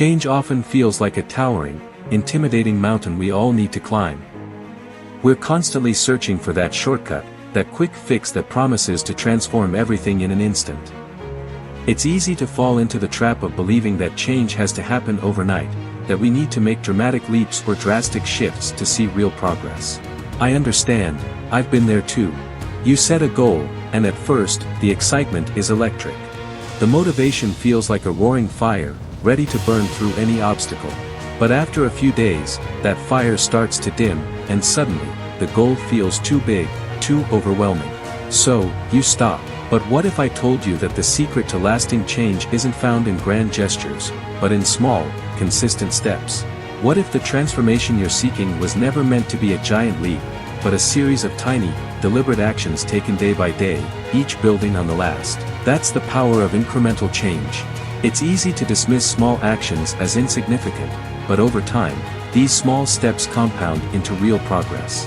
Change often feels like a towering, intimidating mountain we all need to climb. We're constantly searching for that shortcut, that quick fix that promises to transform everything in an instant. It's easy to fall into the trap of believing that change has to happen overnight, that we need to make dramatic leaps or drastic shifts to see real progress. I understand, I've been there too. You set a goal, and at first, the excitement is electric. The motivation feels like a roaring fire, ready to burn through any obstacle. But after a few days, that fire starts to dim, and suddenly, the goal feels too big, too overwhelming. So, you stop. But what if I told you that the secret to lasting change isn't found in grand gestures, but in small, consistent steps? What if the transformation you're seeking was never meant to be a giant leap, but a series of tiny, deliberate actions taken day by day, each building on the last? That's the power of incremental change. It's easy to dismiss small actions as insignificant, but over time, these small steps compound into real progress.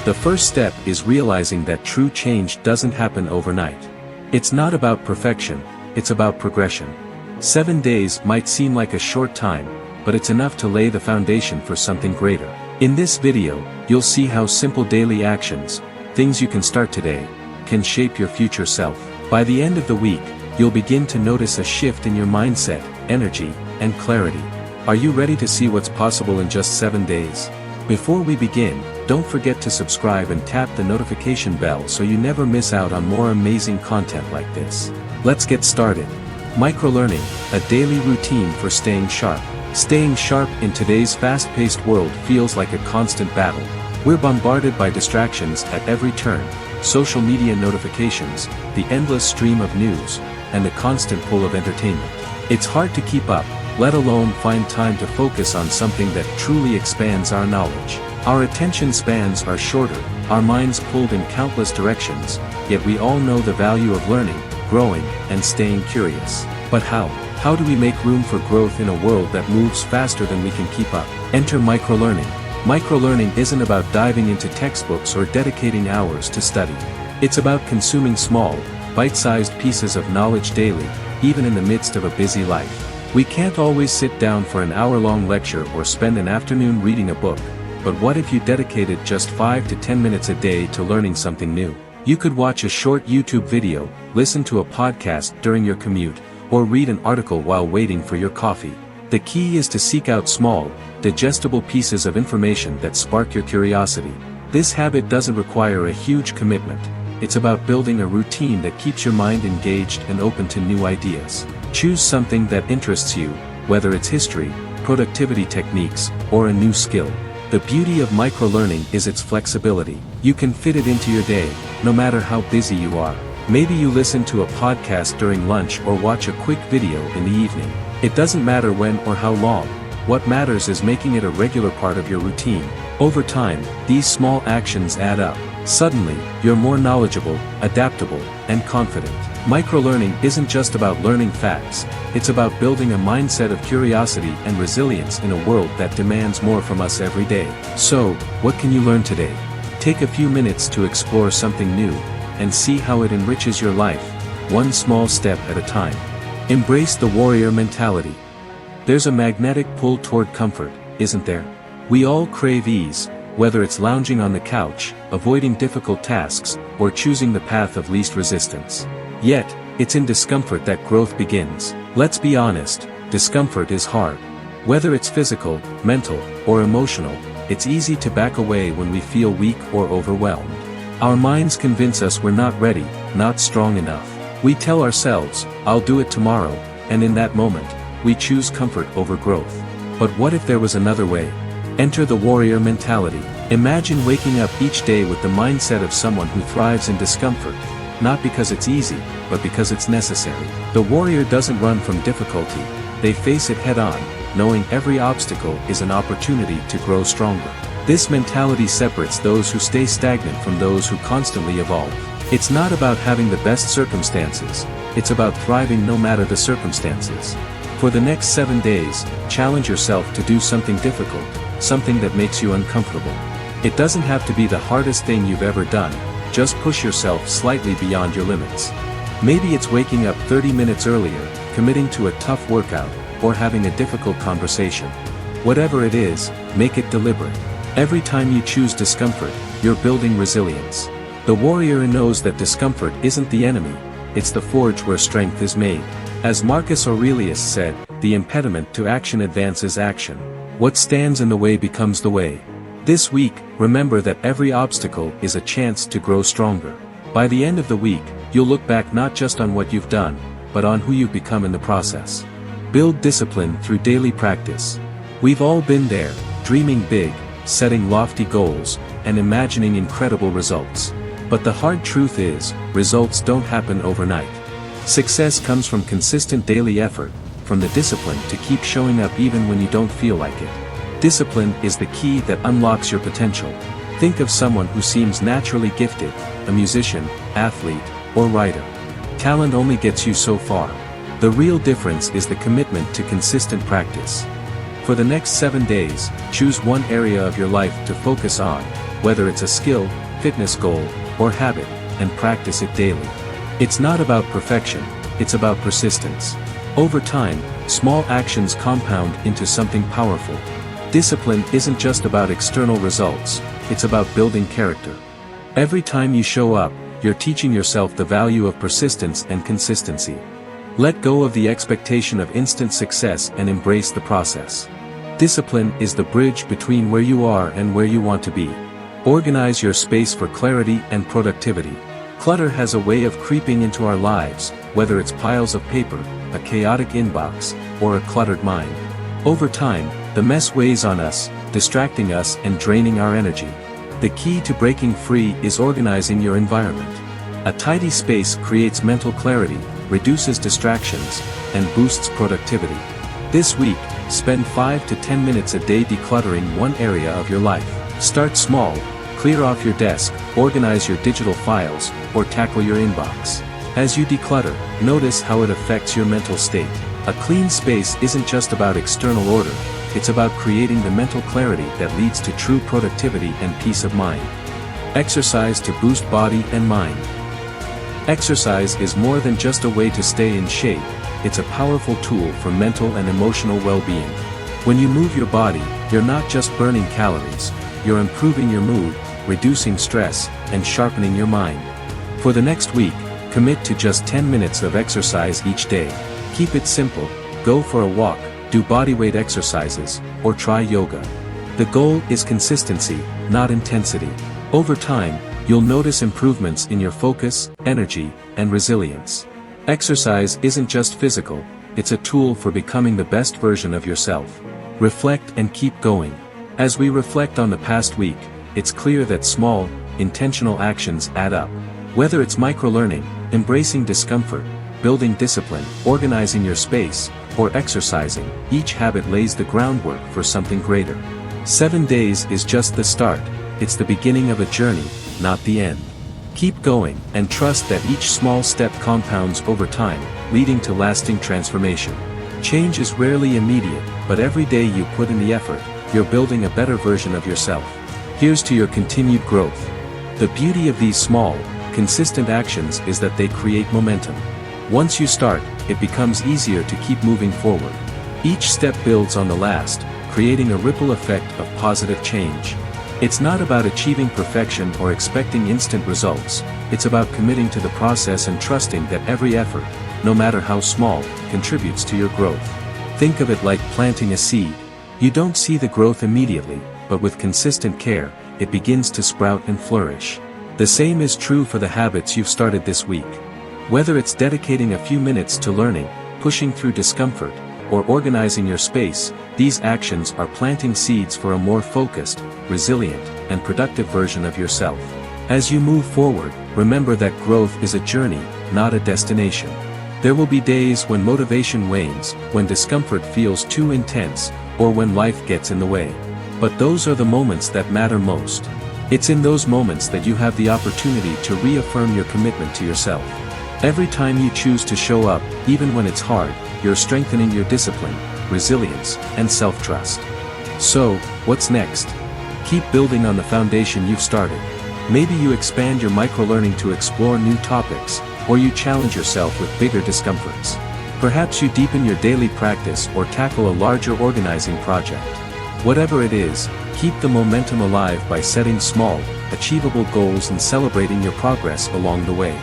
The first step is realizing that true change doesn't happen overnight. It's not about perfection, it's about progression. 7 days might seem like a short time, but it's enough to lay the foundation for something greater. In this video, you'll see how simple daily actions, things you can start today, can shape your future self. By the end of the week, you'll begin to notice a shift in your mindset, energy, and clarity. Are you ready to see what's possible in just 7 days? Before we begin, don't forget to subscribe and tap the notification bell so you never miss out on more amazing content like this. Let's get started. Microlearning, a daily routine for staying sharp. Staying sharp in today's fast-paced world feels like a constant battle. We're bombarded by distractions at every turn, social media notifications, the endless stream of news, and the constant pull of entertainment. It's hard to keep up, let alone find time to focus on something that truly expands our knowledge. Our attention spans are shorter, our minds pulled in countless directions, yet we all know the value of learning, growing, and staying curious. But how? How do we make room for growth in a world that moves faster than we can keep up? Enter microlearning. Microlearning isn't about diving into textbooks or dedicating hours to study. It's about consuming small, bite-sized pieces of knowledge daily, even in the midst of a busy life. We can't always sit down for an hour-long lecture or spend an afternoon reading a book, but what if you dedicated just 5 to 10 minutes a day to learning something new? You could watch a short YouTube video, listen to a podcast during your commute, or read an article while waiting for your coffee. The key is to seek out small, digestible pieces of information that spark your curiosity. This habit doesn't require a huge commitment. It's about building a routine that keeps your mind engaged and open to new ideas. Choose something that interests you, whether it's history, productivity techniques, or a new skill. The beauty of microlearning is its flexibility. You can fit it into your day, no matter how busy you are. Maybe you listen to a podcast during lunch or watch a quick video in the evening. It doesn't matter when or how long. What matters is making it a regular part of your routine. Over time, these small actions add up. Suddenly, you're more knowledgeable, adaptable, and confident. Microlearning isn't just about learning facts, it's about building a mindset of curiosity and resilience in a world that demands more from us every day. So, what can you learn today? Take a few minutes to explore something new, and see how it enriches your life, one small step at a time. Embrace the warrior mentality. There's a magnetic pull toward comfort, isn't there? We all crave ease, whether it's lounging on the couch, avoiding difficult tasks, or choosing the path of least resistance. Yet, it's in discomfort that growth begins. Let's be honest, discomfort is hard. Whether it's physical, mental, or emotional, it's easy to back away when we feel weak or overwhelmed. Our minds convince us we're not ready, not strong enough. We tell ourselves, I'll do it tomorrow, and in that moment, we choose comfort over growth. But what if there was another way? Enter the warrior mentality. Imagine waking up each day with the mindset of someone who thrives in discomfort, not because it's easy, but because it's necessary. The warrior doesn't run from difficulty, they face it head-on, knowing every obstacle is an opportunity to grow stronger. This mentality separates those who stay stagnant from those who constantly evolve. It's not about having the best circumstances, it's about thriving no matter the circumstances. For the next 7 days, challenge yourself to do something difficult, something that makes you uncomfortable. It doesn't have to be the hardest thing you've ever done, just push yourself slightly beyond your limits. Maybe it's waking up 30 minutes earlier, committing to a tough workout, or having a difficult conversation. Whatever it is, make it deliberate. Every time you choose discomfort, you're building resilience. The warrior knows that discomfort isn't the enemy, it's the forge where strength is made. As Marcus Aurelius said, the impediment to action advances action. What stands in the way becomes the way. This week, remember that every obstacle is a chance to grow stronger. By the end of the week, you'll look back not just on what you've done, but on who you've become in the process. Build discipline through daily practice. We've all been there, dreaming big, setting lofty goals, and imagining incredible results. But the hard truth is, results don't happen overnight. Success comes from consistent daily effort, from the discipline to keep showing up even when you don't feel like it. Discipline is the key that unlocks your potential. Think of someone who seems naturally gifted, a musician, athlete, or writer. Talent only gets you so far. The real difference is the commitment to consistent practice. For the next 7 days, choose one area of your life to focus on, whether it's a skill, fitness goal, or habit, and practice it daily. It's not about perfection, it's about persistence. Over time, small actions compound into something powerful. Discipline isn't just about external results, it's about building character. Every time you show up, you're teaching yourself the value of persistence and consistency. Let go of the expectation of instant success and embrace the process. Discipline is the bridge between where you are and where you want to be. Organize your space for clarity and productivity. Clutter has a way of creeping into our lives, whether it's piles of paper, a chaotic inbox, or a cluttered mind. Over time, the mess weighs on us, distracting us and draining our energy. The key to breaking free is organizing your environment. A tidy space creates mental clarity, reduces distractions, and boosts productivity. This week, spend 5 to 10 minutes a day decluttering one area of your life. Start small, clear off your desk, organize your digital files, or tackle your inbox. As you declutter, notice how it affects your mental state. A clean space isn't just about external order, it's about creating the mental clarity that leads to true productivity and peace of mind. Exercise to boost body and mind. Exercise is more than just a way to stay in shape, it's a powerful tool for mental and emotional well-being. When you move your body, you're not just burning calories, you're improving your mood, reducing stress, and sharpening your mind. For the next week, commit to just 10 minutes of exercise each day. Keep it simple, go for a walk, do bodyweight exercises, or try yoga. The goal is consistency, not intensity. Over time, you'll notice improvements in your focus, energy, and resilience. Exercise isn't just physical, it's a tool for becoming the best version of yourself. Reflect and keep going. As we reflect on the past week, it's clear that small, intentional actions add up. Whether it's microlearning, embracing discomfort, building discipline, organizing your space, or exercising, each habit lays the groundwork for something greater. 7 days is just the start, it's the beginning of a journey, not the end. Keep going, and trust that each small step compounds over time, leading to lasting transformation. Change is rarely immediate, but every day you put in the effort, you're building a better version of yourself. Here's to your continued growth. The beauty of these small, consistent actions is that they create momentum. Once you start, it becomes easier to keep moving forward. Each step builds on the last, creating a ripple effect of positive change. It's not about achieving perfection or expecting instant results, it's about committing to the process and trusting that every effort, no matter how small, contributes to your growth. Think of it like planting a seed. You don't see the growth immediately, but with consistent care, it begins to sprout and flourish. The same is true for the habits you've started this week. Whether it's dedicating a few minutes to learning, pushing through discomfort, or organizing your space, these actions are planting seeds for a more focused, resilient, and productive version of yourself. As you move forward, remember that growth is a journey, not a destination. There will be days when motivation wanes, when discomfort feels too intense, or when life gets in the way. But those are the moments that matter most. It's in those moments that you have the opportunity to reaffirm your commitment to yourself. Every time you choose to show up, even when it's hard, you're strengthening your discipline, resilience, and self-trust. So, what's next? Keep building on the foundation you've started. Maybe you expand your microlearning to explore new topics, or you challenge yourself with bigger discomforts. Perhaps you deepen your daily practice or tackle a larger organizing project. Whatever it is, keep the momentum alive by setting small, achievable goals and celebrating your progress along the way.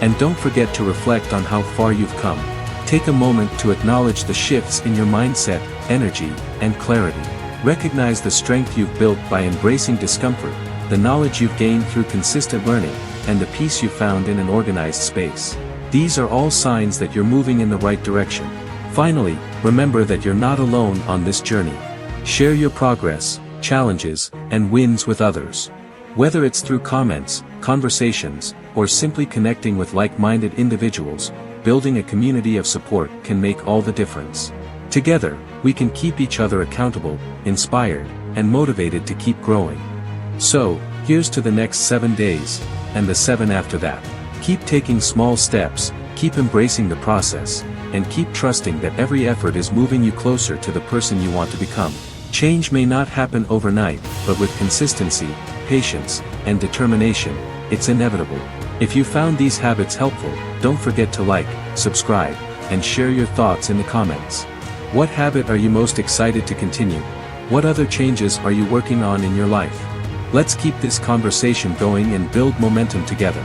And don't forget to reflect on how far you've come. Take a moment to acknowledge the shifts in your mindset, energy, and clarity. Recognize the strength you've built by embracing discomfort, the knowledge you've gained through consistent learning, and the peace you found in an organized space. These are all signs that you're moving in the right direction. Finally, remember that you're not alone on this journey. Share your progress, challenges, and wins with others. Whether it's through comments, conversations, or simply connecting with like-minded individuals, building a community of support can make all the difference. Together, we can keep each other accountable, inspired, and motivated to keep growing. So, here's to the next 7 days, and the 7 after that. Keep taking small steps, keep embracing the process, and keep trusting that every effort is moving you closer to the person you want to become. Change may not happen overnight, but with consistency, patience, and determination, it's inevitable. If you found these habits helpful, don't forget to like, subscribe, and share your thoughts in the comments. What habit are you most excited to continue? What other changes are you working on in your life? Let's keep this conversation going and build momentum together.